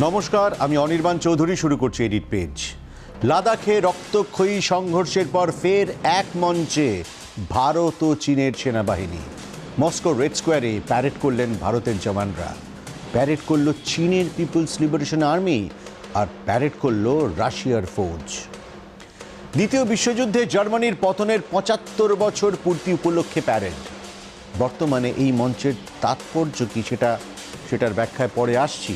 নমস্কার, আমি অনির্বাণ চৌধুরী। শুরু করছি এডিট পেজ। লাদাখে রক্তক্ষয়ী সংঘর্ষের পর ফের এক মঞ্চে ভারত ও চীনের সেনাবাহিনী। মস্কো রেড স্কোয়ারে প্যারেড করলেন ভারতের জওয়ানরা, প্যারেড করল চীনের পিপলস লিবারেশন আর্মি, আর প্যারেড করল রাশিয়ার ফৌজ। দ্বিতীয় বিশ্বযুদ্ধে জার্মানির পতনের ৭৫ বছর পূর্তি উপলক্ষে প্যারেড। বর্তমানে এই মঞ্চের তাৎপর্য কি সেটার ব্যাখ্যায় পরে আসছি।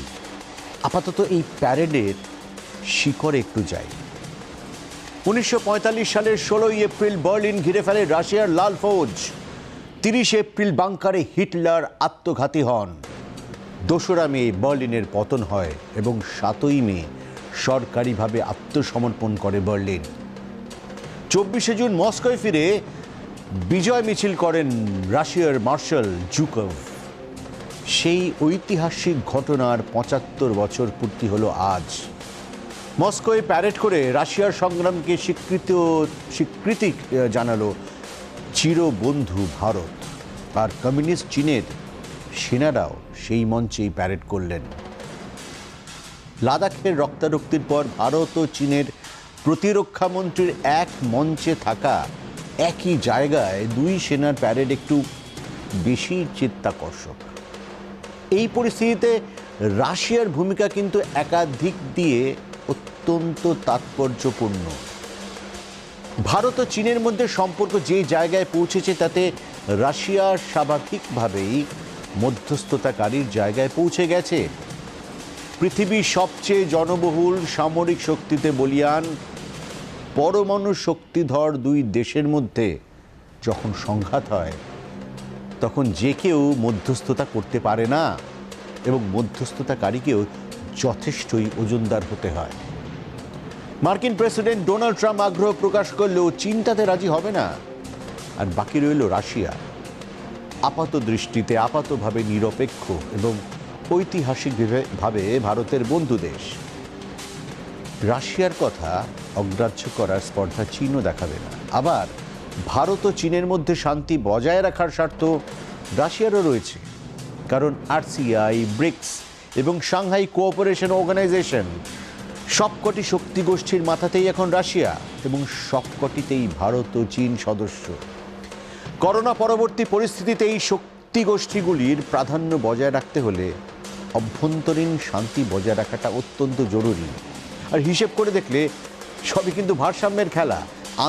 আপাতত এই প্যারেডের শিকড়ে একটু যাই। ১৯৪৫ সালের ১৬ই এপ্রিল বার্লিন ঘিরে ফেলে রাশিয়ার লাল ফৌজ। ৩০ এপ্রিল বাংকারে হিটলার আত্মঘাতী হন। ২রা মে বার্লিনের পতন হয় এবং ৭ই মে সরকারিভাবে আত্মসমর্পণ করে বার্লিন। ২৪শে জুন মস্কোয় ফিরে বিজয় মিছিল করেন রাশিয়ার মার্শাল জুকভ। সেই ঐতিহাসিক ঘটনার ৭৫ বছর পূর্তি হলো আজ। মস্কোয় প্যারেড করে রাশিয়ার সংগ্রামকে স্বীকৃতি জানালো চিরবন্ধু ভারত, আর কমিউনিস্ট চীনের সেনারাও সেই মঞ্চেই প্যারেড করলেন। লাদাখের রক্তারক্তির পর ভারত ও চীনের প্রতিরক্ষা মন্ত্রীর এক মঞ্চে থাকা, একই জায়গায় দুই সেনার প্যারেড একটু বেশি চিত্তাকর্ষক। এই পরিস্থিতিতে রাশিয়ার ভূমিকা কিন্তু একাধিক দিয়ে অত্যন্ত তাৎপর্যপূর্ণ। ভারত ও চীনের মধ্যে সম্পর্ক যে জায়গায় পৌঁছেছে তাতে রাশিয়া স্বাভাবিকভাবেই মধ্যস্থতাকারীর জায়গায় পৌঁছে গেছে। পৃথিবীর সবচেয়ে জনবহুল, সামরিক শক্তিতে বলীয়ান, পরমাণু শক্তিধর দুই দেশের মধ্যে যখন সংঘাত হয় তখন যে কেউ মধ্যস্থতা করতে পারে না, এবং মধ্যস্থতাকারীকেও যথেষ্টই ওজনদার হতে হয়। মার্কিন প্রেসিডেন্ট ডোনাল্ড ট্রাম্প আগ্রহ প্রকাশ করলেও চীন তাতে রাজি হবে না, আর বাকি রইল রাশিয়া, আপাত দৃষ্টিতে আপাতভাবে নিরপেক্ষ এবং ঐতিহাসিকভাবে ভারতের বন্ধু দেশ। রাশিয়ার কথা অগ্রাহ্য করার স্পর্ধা চীনও দেখাবে না। আবার ভারত ও চীনের মধ্যে শান্তি বজায় রাখার স্বার্থ রাশিয়ারও রয়েছে, কারণ আরসিআই, ব্রিক্স এবং সাংহাই কোঅপারেশন অর্গানাইজেশন সবকটি শক্তি গোষ্ঠীর মাথাতেই এখন রাশিয়া, এবং সবকটিতেই ভারত ও চীন সদস্য। করোনা পরবর্তী পরিস্থিতিতে এই শক্তি গোষ্ঠীগুলির প্রাধান্য বজায় রাখতে হলে অভ্যন্তরীণ শান্তি বজায় রাখাটা অত্যন্ত জরুরি। আর হিসেব করে দেখলে সবই কিন্তু ভারসাম্যের খেলা,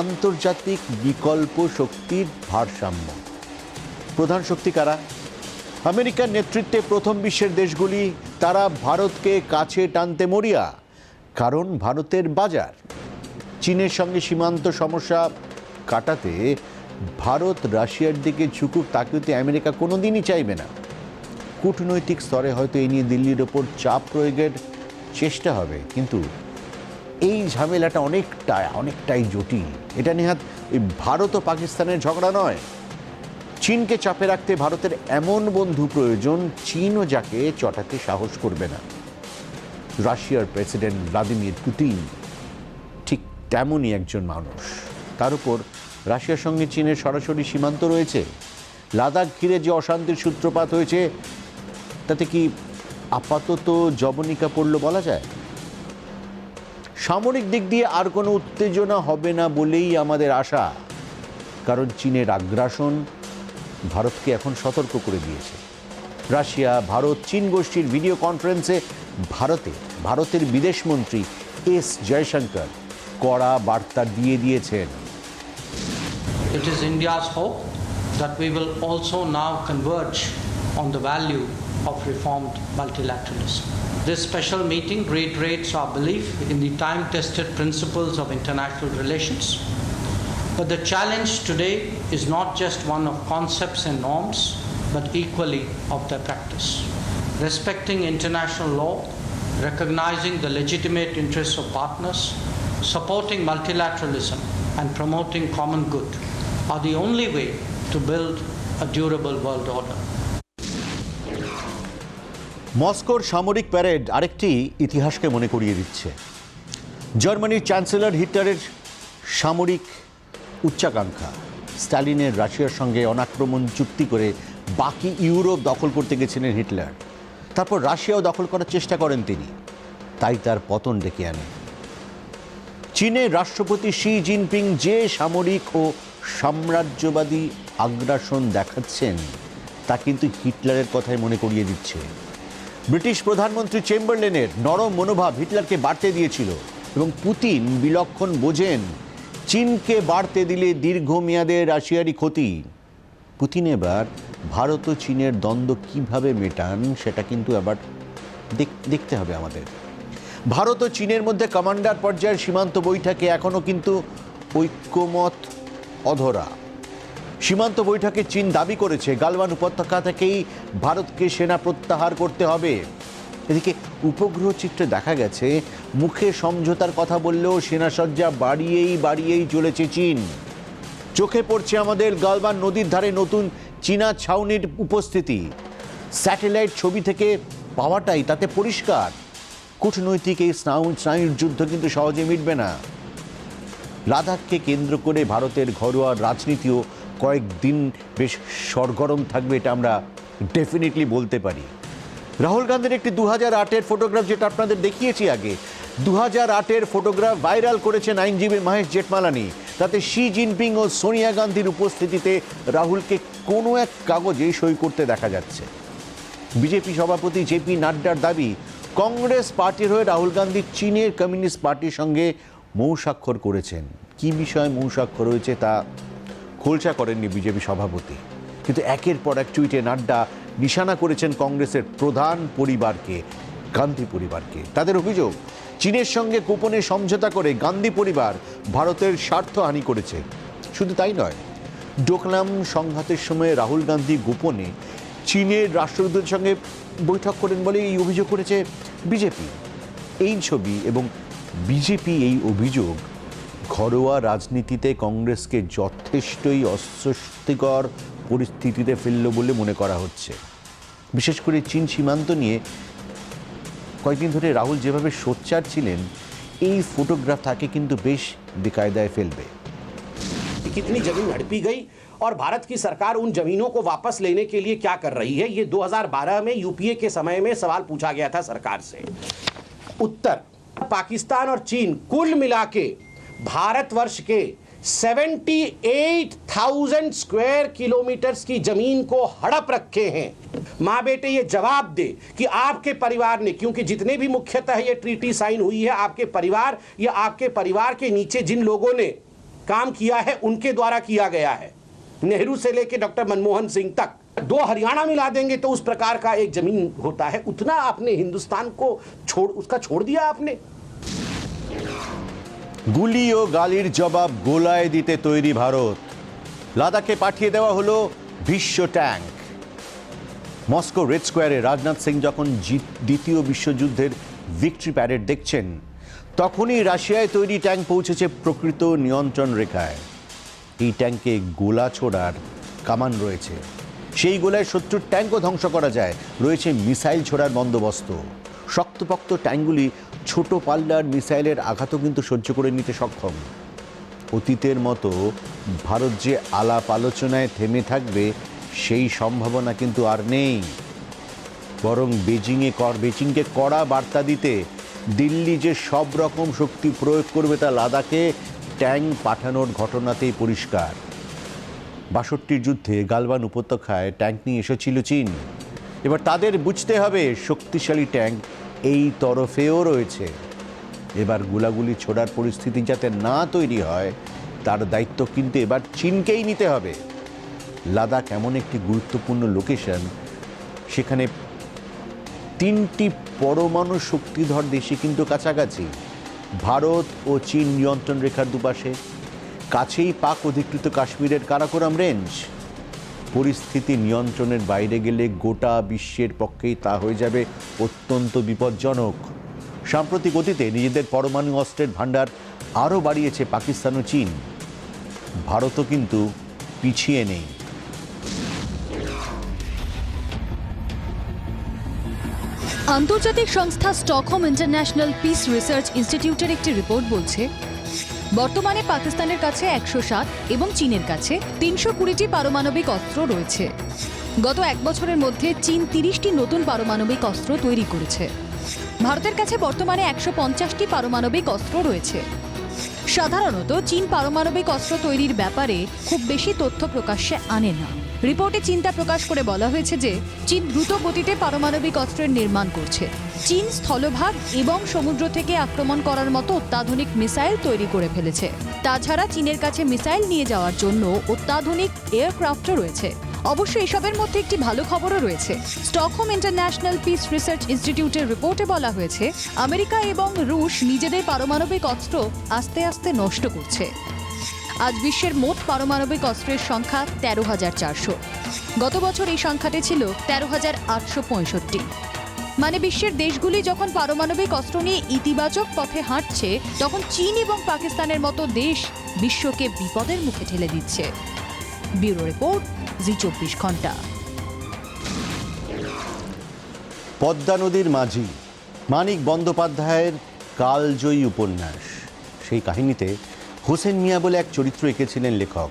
আন্তর্জাতিক বিকল্প শক্তির ভারসাম্য। প্রধান শক্তি কারা? আমেরিকার নেতৃত্বে প্রথম বিশ্বের দেশগুলি, তারা ভারতকে কাছে টানতে মরিয়া, কারণ ভারতের বাজার। চীনের সঙ্গে সীমান্ত সমস্যা কাটাতে ভারত রাশিয়ার দিকে ঝুঁকুক তাকিয়ে আমেরিকা কোনোদিনই চাইবে না। কূটনৈতিক স্তরে হয়তো এই নিয়ে দিল্লির ওপর চাপ প্রয়োগের চেষ্টা হবে, কিন্তু এই ঝামেলাটা অনেকটাই জটিল। এটা নেহাত এই ভারত ও পাকিস্তানের ঝগড়া নয়। চীনকে চাপে রাখতে ভারতের এমন বন্ধু প্রয়োজন, চীনও যাকে চটাতে সাহস করবে না। রাশিয়ার প্রেসিডেন্ট ভ্লাদিমির পুতিন ঠিক তেমনই একজন মানুষ। তার উপর রাশিয়ার সঙ্গে চীনের সরাসরি সীমান্ত রয়েছে। লাদাখ ঘিরে যে অশান্তির সূত্রপাত হয়েছে তাতে কি আপাতত জবনিকা পড়ল বলা যায়? সামরিক দিক দিয়ে আর কোনো উত্তেজনা হবে না বলেই আমাদের আশা, কারণ চীনের আগ্রাসন ভারতকে এখন সতর্ক করে দিয়েছে। রাশিয়া, ভারত, চীন গোষ্ঠীর ভিডিও কনফারেন্সে ভারতের বিদেশমন্ত্রী এস জয়শঙ্কর কড়া বার্তা দিয়েছেন। It is India's hope that we will also now converge on the value of reformed multilateralism. This special meeting reiterates our belief in the time-tested principles of international relations. But the challenge today is not just one of concepts and norms, but equally of their practice. Respecting international law, recognizing the legitimate interests of partners, supporting multilateralism, and promoting common good are the only way to build a durable world order. মস্কোর সামরিক parade আরেকটি ইতিহাসকে মনে করিয়ে দিচ্ছে। জার্মানির chancellor হিটলারের সামরিক উচ্চাকাঙ্ক্ষা, স্টালিনের রাশিয়ার সঙ্গে অনাক্রমণ চুক্তি করে বাকি ইউরোপ দখল করতে গেছিলেন হিটলার। তারপর রাশিয়াও দখল করার চেষ্টা করেন তিনি। তাই তার পতন ডেকে আনে। চীনের রাষ্ট্রপতি শি জিনপিং যে সামরিক ও সাম্রাজ্যবাদী আগ্রাসন দেখাচ্ছেন তা কিন্তু হিটলারের কথাই মনে করিয়ে দিচ্ছে। ব্রিটিশ প্রধানমন্ত্রী চেম্বারলেনের নরম মনোভাব হিটলারকে বাড়তে দিয়েছিল এবং পুতিন বিলক্ষণ বোঝেন চীনকে বাড়তে দিলে দীর্ঘমেয়াদে রাশিয়ারই ক্ষতি। পুতিন এবার ভারত ও চীনের দ্বন্দ্ব কিভাবে মেটান সেটা কিন্তু আবার দেখতে হবে আমাদের। ভারত ও চীনের মধ্যে কমান্ডার পর্যায়ের সীমান্ত বৈঠকে এখনও কিন্তু ঐক্যমত অধরা। সীমান্ত বৈঠকে চীন দাবি করেছে গালওয়ান উপত্যকা থেকেই ভারতকে সেনা প্রত্যাহার করতে হবে। এদিকে উপগ্রহ চিত্রে দেখা গেছে মুখে সমঝোতার কথা বললেও সেনাসজ্জা বাড়িয়েই চলেছে চীন। চোখে পড়ছে আমাদের গালওয়ান নদীর ধারে নতুন চীনা ছাউনির উপস্থিতি। স্যাটেলাইট ছবি থেকে পাওয়াটাই তাতে পরিষ্কার। কূটনৈতিক এই স্নায়ুর যুদ্ধ কিন্তু সহজে মিটবে না। লাদাখকে কেন্দ্র করে ভারতের ঘরোয়া রাজনীতিও কয়েকদিন বেশ সরগরম থাকবে, এটা আমরা ডেফিনেটলি বলতে পারি। রাহুল গান্ধীর একটি 2008-এর ফটোগ্রাফ, যেটা আপনাদের দেখিয়েছি আগে, 2008-এর ফটোগ্রাফ ভাইরাল করেছেন আইনজীবী মহেশ জেঠমালানি। তাতে শি জিনপিং ও সোনিয়া গান্ধীর উপস্থিতিতে রাহুলকে কোনো এক কাগজে সই করতে দেখা যাচ্ছে। বিজেপি সভাপতি জেপি নাড্ডার দাবি, কংগ্রেস পার্টির হয়ে রাহুল গান্ধী চীনের কমিউনিস্ট পার্টির সঙ্গে মৌস্বাক্ষর করেছেন। কি বিষয়ে মৌস্বাক্ষর হয়েছে তা খোলসা করেননি বিজেপি সভাপতি, কিন্তু একের পর এক টুইটে নাড্ডা নিশানা করেছেন কংগ্রেসের প্রধান পরিবারকে, গান্ধী পরিবারকে। তাদের অভিযোগ, চীনের সঙ্গে গোপনে সমঝোতা করে গান্ধী পরিবার ভারতের স্বার্থহানি করেছে। শুধু তাই নয়, ডোকলাম সংঘাতের সময় রাহুল গান্ধী গোপনে চীনের রাষ্ট্রদূতের সঙ্গে বৈঠক করেন বলে এই অভিযোগ করেছে বিজেপি। এই ছবি এবং বিজেপি এই অভিযোগ ঘরোয়া রাজনীতিতে কংগ্রেসকে যথেষ্টই অস্বস্তিকর পরিস্থিতিতে ফেলল বলে মনে করা হচ্ছে। বিশেষ করে চীন সীমান্ত নিয়ে কয়েকদিন ধরে রাহুল যেভাবে সোচ্চার ছিলেন, এই ফটোগ্রাফ তাকে কিন্তু বেশ বেকায়দায় ফেলবে। कितनी जमीन हड़पी गई और भारत की सरकार उन जमीनों को वापस लेने के लिए क्या कर रही है, ये 2012 में यूपीए के समय में सवाल पूछा गया था सरकार से। उत्तर, पाकिस्तान और चीन कुल मिला के भारतवर्ष के 78,000 स्क्वायर किलोमीटर्स की जमीन को हड़प रखे हैं। माँ बेटे ये जवाब दे कि आपके परिवार ने, क्योंकि जितने भी मुख्यतः ये ट्रीटी साइन हुई है आपके परिवार या आपके परिवार के नीचे जिन लोगों ने काम किया है उनके द्वारा किया गया है। नेहरू से लेके डॉक्टर मनमोहन सिंह तक, 2 हरियाणा मिला देंगे तो उस प्रकार का एक जमीन होता है। उतना आपने हिंदुस्तान को छोड़ दिया आपने। গুলি ও গালির জবাব গোলায় দিতে তৈরি ভারত। লাদাখে পাঠিয়ে দেওয়া হলো বিশ্ব ট্যাঙ্ক। মস্কো রেড স্কোয়ারে রাজনাথ সিং যখন দ্বিতীয় বিশ্বযুদ্ধের ভিক্টরি প্যারেড দেখছেন, তখনই রাশিয়ায় তৈরি ট্যাঙ্ক পৌঁছেছে প্রকৃত নিয়ন্ত্রণ রেখায়। এই ট্যাঙ্কে গোলা ছোড়ার কামান রয়েছে, সেই গোলায় শত্রুর ট্যাঙ্কও ধ্বংস করা যায়। রয়েছে মিসাইল ছোড়ার বন্দোবস্ত। শক্তপোক্ত ট্যাঙ্কগুলি ছোট পাল্লার মিসাইলের আঘাতও কিন্তু সহ্য করে নিতে সক্ষম। অতীতের মতো ভারত যে আলাপ আলোচনায় থেমে থাকবে সেই সম্ভাবনা কিন্তু আর নেই। বরং বেজিংকে কড়া বার্তা দিতে দিল্লি যে সব রকম শক্তি প্রয়োগ করবে তা লাদাখে ট্যাঙ্ক পাঠানোর ঘটনাতেই পরিষ্কার। ৬২ যুদ্ধে গালওয়ান উপত্যকায় ট্যাঙ্ক নিয়ে এসেছিল চীন। এবার তাদের বুঝতে হবে শক্তিশালী ট্যাঙ্ক এই তরফেও রয়েছে। এবার গোলাগুলি ছোড়ার পরিস্থিতি যাতে না তৈরি হয় তার দায়িত্ব কিন্তু এবার চীনকেই নিতে হবে। লাদাখ এমন একটি গুরুত্বপূর্ণ লোকেশন, সেখানে 3টি পরমাণু শক্তিধর দেশে কিন্তু কাছাকাছি। ভারত ও চীন নিয়ন্ত্রণ রেখার দুপাশে, কাছেই পাক অধিকৃত কাশ্মীরের কারাকোরাম রেঞ্জ। পরিস্থিতি নিয়ন্ত্রণের বাইরে গেলে গোটা বিশ্বের পক্ষেই তা হয়ে যাবে অত্যন্ত বিপজ্জনক। সাম্প্রতিক অতীতে নিজেদের পরমাণু অস্ত্রের ভাণ্ডার আরও বাড়িয়েছে পাকিস্তান ও চীন। ভারতও কিন্তু পিছিয়ে নেই। আন্তর্জাতিক সংস্থা স্টকহোম ইন্টারন্যাশনাল পিস রিসার্চ ইনস্টিটিউটের একটি রিপোর্ট বলছে, বর্তমানে পাকিস্তানের কাছে 107 এবং চীনের কাছে 320টি পারমাণবিক অস্ত্র রয়েছে। গত 1 বছরের মধ্যে চীন 30টি নতুন পারমাণবিক অস্ত্র তৈরি করেছে। ভারতের কাছে বর্তমানে 150টি পারমাণবিক অস্ত্র রয়েছে। সাধারণত চীন পারমাণবিক অস্ত্র তৈরির ব্যাপারে খুব বেশি তথ্য প্রকাশ্যে আনে না। রিপোর্টে চিন্তা প্রকাশ করে বলা হয়েছে যে চীন দ্রুত গতিতে পারমাণবিক অস্ত্রের নির্মাণ করছে। চীন স্থলভাগ এবং সমুদ্র থেকে আক্রমণ করার মতো অত্যাধুনিক মিসাইল তৈরি করে ফেলেছে। তাছাড়া চীনের কাছে মিসাইল নিয়ে যাওয়ার জন্য অত্যাধুনিক এয়ারক্রাফটও রয়েছে। অবশ্য এসবের মধ্যে একটি ভালো খবরও রয়েছে। স্টকহোম ইন্টারন্যাশনাল পিস রিসার্চ ইনস্টিটিউটের রিপোর্টে বলা হয়েছে আমেরিকা এবং রুশ নিজেদের পারমাণবিক অস্ত্র আস্তে আস্তে নষ্ট করছে। আজ বিশ্বের মোট পারমাণবিক অস্ত্রের সংখ্যা 13,400। গত বছর এই সংখ্যাটি ছিল 13,865। মানে বিশ্বের দেশগুলি যখন পারমাণবিক অস্ত্র নিয়ে ইতিবাচক পথে হাঁটছে, তখন চীন এবং পাকিস্তানের মতো দেশ বিশ্বকে বিপদের মুখে ঠেলে দিচ্ছে। ব্যুরো রিপোর্ট, জি24 ঘন্টা। পদ্মা নদীর মাঝি মানিক বন্দ্যোপাধ্যায়ের কালজয়ী উপন্যাস, সেই কাহিনীতে হোসেন মিয়া বলে এক চরিত্র এঁকেছিলেন লেখক।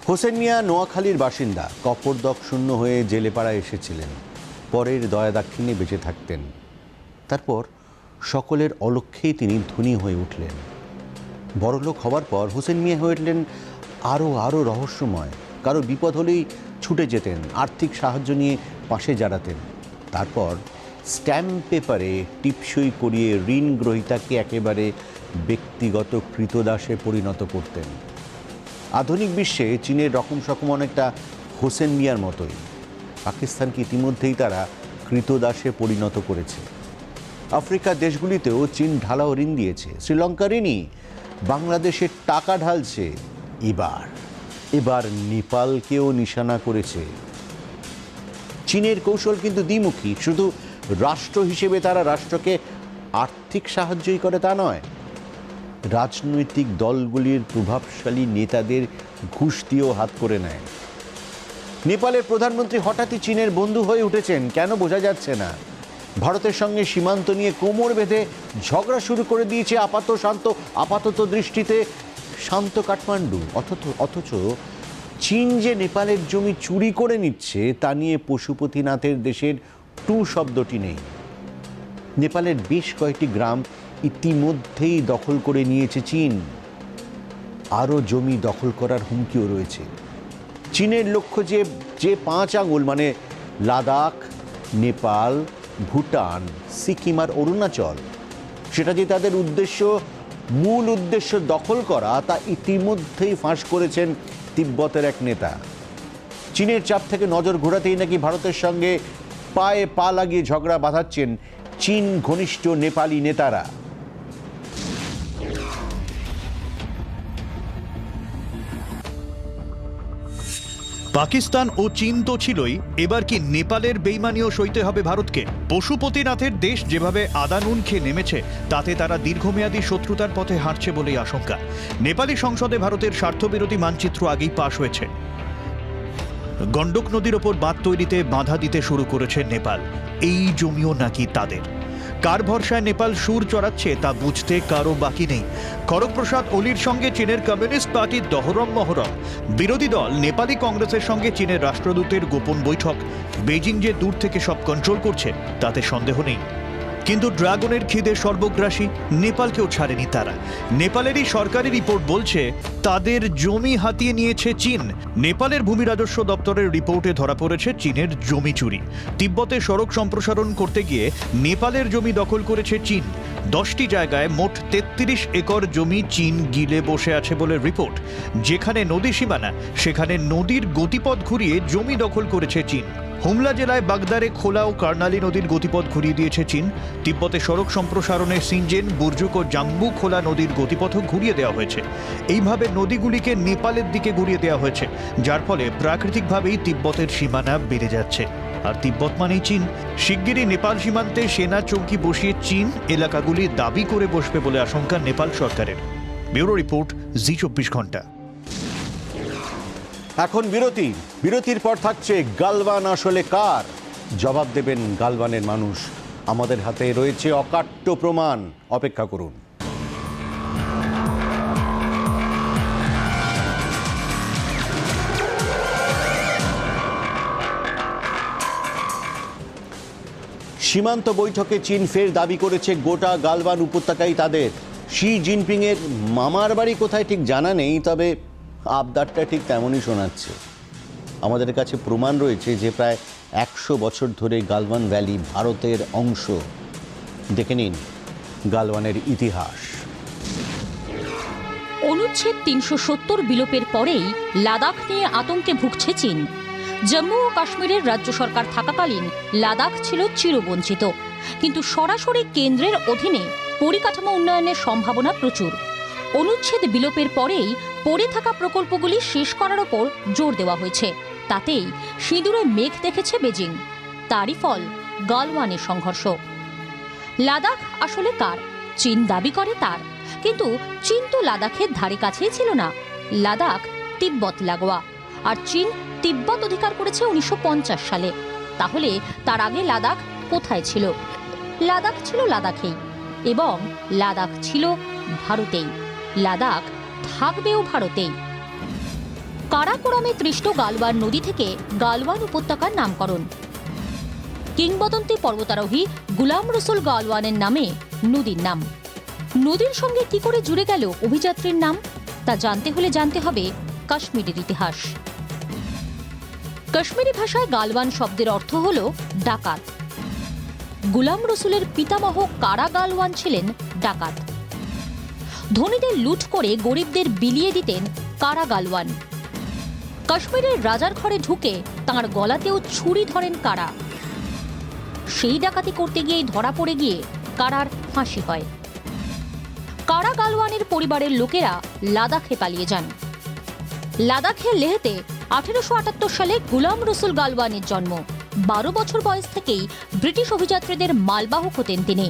হোসেন মিয়া নোয়াখালীর বাসিন্দা, কপরদক শূন্য হয়ে জেলেপাড়ায় এসেছিলেন। পরের দয়া দাক্ষিণ্যে বেঁচে থাকতেন। তারপর সকলের অলক্ষ্যেই তিনি ধনী হয়ে উঠলেন। বড়লোক হওয়ার পর হোসেন মিয়া হয়ে উঠলেন আরও রহস্যময়। কারো বিপদ হলেই ছুটে যেতেন, আর্থিক সাহায্য নিয়ে পাশে দাঁড়াতেন। তারপর স্ট্যাম্প পেপারে টিপসই করিয়ে ঋণ গ্রহীতাকে একেবারে ব্যক্তিগত কৃতদাসে পরিণত করতেন। আধুনিক বিশ্বে চীনের রকম সকম অনেকটা হোসেন মিয়ার মতোই। পাকিস্তানকে ইতিমধ্যেই তারা কৃতদাসে পরিণত করেছে। আফ্রিকার দেশগুলিতেও চীন ঢালাও ঋণ দিয়েছে। শ্রীলঙ্কার ঋণই বাংলাদেশের টাকা ঢালছে। এবার নেপালকেও নিশানা করেছে। চীনের কৌশল কিন্তু দ্বিমুখী। শুধু রাষ্ট্র হিসেবে তারা রাষ্ট্রকে আর্থিক সাহায্যই করে তা নয়, রাজনৈতিক দলগুলির প্রভাবশালী নেতাদের ঘুষ দিয়েও হাত করে নেয়। নেপালের প্রধানমন্ত্রী হঠাৎই চীনের বন্ধু হয়ে উঠেছেন, কেন বোঝা যাচ্ছে না। ভারতের সঙ্গে সীমান্ত নিয়ে কোমর বেঁধে ঝগড়া শুরু করে দিয়েছে আপাতত দৃষ্টিতে শান্ত কাঠমান্ডু। অথচ চীন যে নেপালের জমি চুরি করে নিচ্ছে তা নিয়ে পশুপতিনাথের দেশের টু শব্দটি নেই। নেপালের বেশ কয়েকটি গ্রাম ইতিমধ্যেই দখল করে নিয়েছে চীন। আরও জমি দখল করার হুমকিও রয়েছে। চীনের লক্ষ্য যে 5 আঙুল মানে লাদাখ, নেপাল, ভুটান, সিকিম আর অরুণাচল, সেটা যে তাদের মূল উদ্দেশ্য দখল করা, তা ইতিমধ্যেই ফাঁস করেছেন তিব্বতের এক নেতা। চীনের চাপ থেকে নজর ঘোরাতেই নাকি ভারতের সঙ্গে পায়ে পা লাগিয়ে ঝগড়া বাঁধাচ্ছেন চীন ঘনিষ্ঠ নেপালি নেতারা। পাকিস্তান ও চীন তো ছিলই, এবার কি নেপালের বেইমানিও সইতে হবে ভারতকে? পশুপতিনাথের দেশ যেভাবে আদা নুন খেয়ে নেমেছে, তাতে তারা দীর্ঘমেয়াদী শত্রুতার পথে হাঁটছে বলেই আশঙ্কা। নেপালি সংসদে ভারতের স্বার্থবিরোধী মানচিত্র আগেই পাশ হয়েছে। গন্ডক নদীর ওপর বাঁধ তৈরিতে বাধা দিতে শুরু করেছে নেপাল। এই জমিও নাকি তাদের। কার ভরসায় নেপাল সুর চড়াচ্ছে তা বুঝতে কারো বাকি নেই। খড়গপ্রসাদ ওলির সঙ্গে চীনের কমিউনিস্ট পার্টির দহরম মহরম। বিরোধী দল নেপালি কংগ্রেসের সঙ্গে চীনের রাষ্ট্রদূতের গোপন বৈঠক। বেজিং যে দূর থেকে সব কন্ট্রোল করছে তাতে সন্দেহ নেই। কিন্তু ড্রাগনের খিদে সর্বগ্রাসী, নেপালকেও ছাড়েনি তারা। নেপালেরই সরকারি রিপোর্ট বলছে তাদের জমি হাতিয়ে নিয়েছে চীন। নেপালের ভূমি রাজস্ব দপ্তরের রিপোর্টে ধরা পড়েছে চীনের জমি চুরি। তিব্বতে সড়ক সম্প্রসারণ করতে গিয়ে নেপালের জমি দখল করেছে চীন। 10টি জায়গায় মোট 33 একর জমি চীন গিলে বসে আছে বলে রিপোর্ট। যেখানে নদী সীমানা, সেখানে নদীর গতিপথ ঘুরিয়ে জমি দখল করেছে চীন। হুমলা জেলায় বাগদারে খোলা ও কার্নালি নদীর গতিপথ ঘুরিয়ে দিয়েছে চীন। তিব্বতে সড়ক সম্প্রসারণে সিনজেন, বুর্জুক ও জাম্বু খোলা নদীর গতিপথও ঘুরিয়ে দেওয়া হয়েছে। এইভাবে নদীগুলিকে নেপালের দিকে ঘুরিয়ে দেওয়া হয়েছে, যার ফলে প্রাকৃতিকভাবেই তিব্বতের সীমানা বেড়ে যাচ্ছে। আর তিব্বত মানেই চীন। শিগগিরই নেপাল সীমান্তে সেনা চৌকি বসিয়ে চীন এলাকাগুলি দাবি করে বসবে বলে আশঙ্কা নেপাল সরকারের। ব্যুরো রিপোর্ট, জি24 ঘন্টা। এখন বিরতির পর থাকছে গালওয়ান আসলে কার। জবাব দেবেন গালওয়ানের মানুষ। আমাদের হাতে রয়েছে অকাট্য প্রমাণ। অপেক্ষা করুন। সীমান্ত বৈঠকে চীন ফের দাবি করেছে গোটা গালওয়ান উপত্যকাই তাদের। শি জিনপিংয়ের মামার বাড়ি কোথায় ঠিক জানা নেই, তবে আবদারটা ঠিক তেমনই শোনাচ্ছে। আমাদের কাছে প্রমাণ রয়েছে যে প্রায় 100 বছর ধরে গালওয়ান ভ্যালি ভারতের অংশ। দেখে নিন গালওয়ানের ইতিহাস। অনুচ্ছেদ 370 বিলোপের পরেই লাদাখ নিয়ে আতঙ্কে ভুগছে চীন। জম্মু ও কাশ্মীরের রাজ্য সরকার থাকাকালীন লাদাখ ছিল চিরবঞ্চিত, কিন্তু সরাসরি কেন্দ্রের অধীনে পরিকাঠামো উন্নয়নের সম্ভাবনা প্রচুর। অনুচ্ছেদ বিলোপের পরেই পড়ে থাকা প্রকল্পগুলি শেষ করার ওপর জোর দেওয়া হয়েছে। তাতেই সিঁদুরে মেঘ দেখেছে বেজিং। তারই ফল গালওয়ানের সংঘর্ষ। লাদাখ আসলে কার? চীন দাবি করে তার, কিন্তু চীন তো লাদাখের ধারে কাছেই ছিল না। লাদাখ তিব্বত লাগোয়া, আর চীন তিব্বত অধিকার করেছে 1950 সালে। তাহলে তার আগে লাদাখ কোথায় ছিল? লাদাখ ছিল লাদাখেই, এবং লাদাখ ছিল ভারতেই। লাদাখ থাকবেও ভারতেই। কারাকোরামে তৃষ্ট গালওয়ান নদী থেকে গালওয়ান উপত্যকার নামকরণ। কিংবদন্তি পর্বতারোহী গুলাম রসুল গালওয়ানের নামে নদীর নাম। নদীর সঙ্গে কি করে জুড়ে গেল অভিযাত্রীর নাম, তা জানতে হলে জানতে হবে কাশ্মীরের ইতিহাস। কাশ্মীরি ভাষায় গালওয়ান শব্দের অর্থ হল ডাকাত। গুলাম রসুলের পিতামহ কারা গালওয়ান ছিলেন ডাকাত। ধনীদের লুট করে গরিবদের বিলিয়ে দিতেন কারা গালওয়ান। কাশ্মীরের রাজার ঘরে ঢুকে তাঁর গলাতেও ছুরি ধরেন কারা। সেই ডাকাতি করতে গিয়ে ধরা পড়ে গিয়ে কারার ফাঁসি হয়। কারা গালওয়ানের পরিবারের লোকেরা লাদাখে পালিয়ে যান। লাদাখের লেহতে 1878 সালে গুলাম রসুল গালওয়ানের জন্ম। 12 বছর বয়স থেকেই ব্রিটিশ অভিযাত্রীদের মালবাহক হতেন তিনি।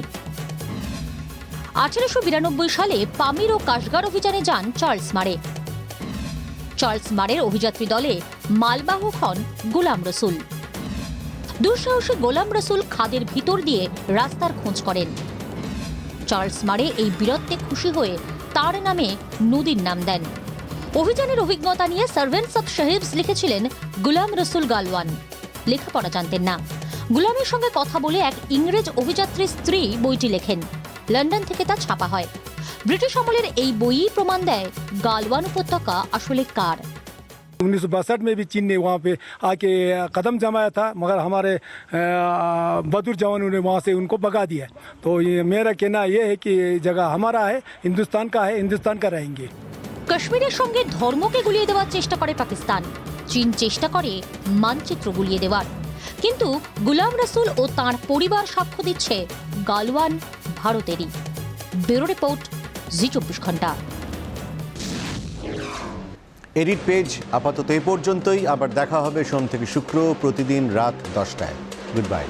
1892 সালে পামির ও কাশগার অভিযানে যান চার্লস মারে। চার্লস মারের অভিযাত্রী দলে মালবাহক হন গুলাম রসুল। দুঃসাহসী গোলাম রসুল খাদের ভিতর দিয়ে রাস্তার খোঁজ করেন। চার্লস মারে এই বীরত্বে খুশি হয়ে তার নামে নদীর নাম দেন। অভিযানের অভিজ্ঞতা নিয়ে সার্ভেন্টস অফ সাহেবস লিখেছিলেন গুলাম রসুল গালওয়ান। লেখাপড়া জানতেন না। গুলামের সঙ্গে কথা বলে এক ইংরেজ অভিযাত্রীর স্ত্রী বইটি লেখেন। লন্ডন থেকে তা ছাপা হয়। ব্রিটিশ আমলের এই বইই প্রমাণ দেয় গালওয়ান উপত্যকা আসলে কার। 1962 में भी चीन ने वहाँ पे आके कदम जमाया था, मगर हमारे बहादुर जवानों ने वहाँ से उनको भगा दिया। तो ये मेरा कहना ये है कि ये जगह हमारा है, हिंदुस्तान का है, हिंदुस्तान का रहेंगे। কাশ্মীরের সঙ্গে ধর্মকে গুলিয়ে দেওয়ার চেষ্টা করে পাকিস্তান। চীন চেষ্টা করে মানচিত্র গুলিয়ে দেওয়ার। কিন্তু গুলাম রসুল ও তাঁর পরিবার সাক্ষ্য দিচ্ছে গালওয়ান ভারতেরই। ব্যুরো রিপোর্ট, জি 24 ঘন্টা। এডিট পেজ আপাতত এ পর্যন্তই। আবার দেখা হবে সোম থেকে শুক্র প্রতিদিন রাত 10টায়। Good bye.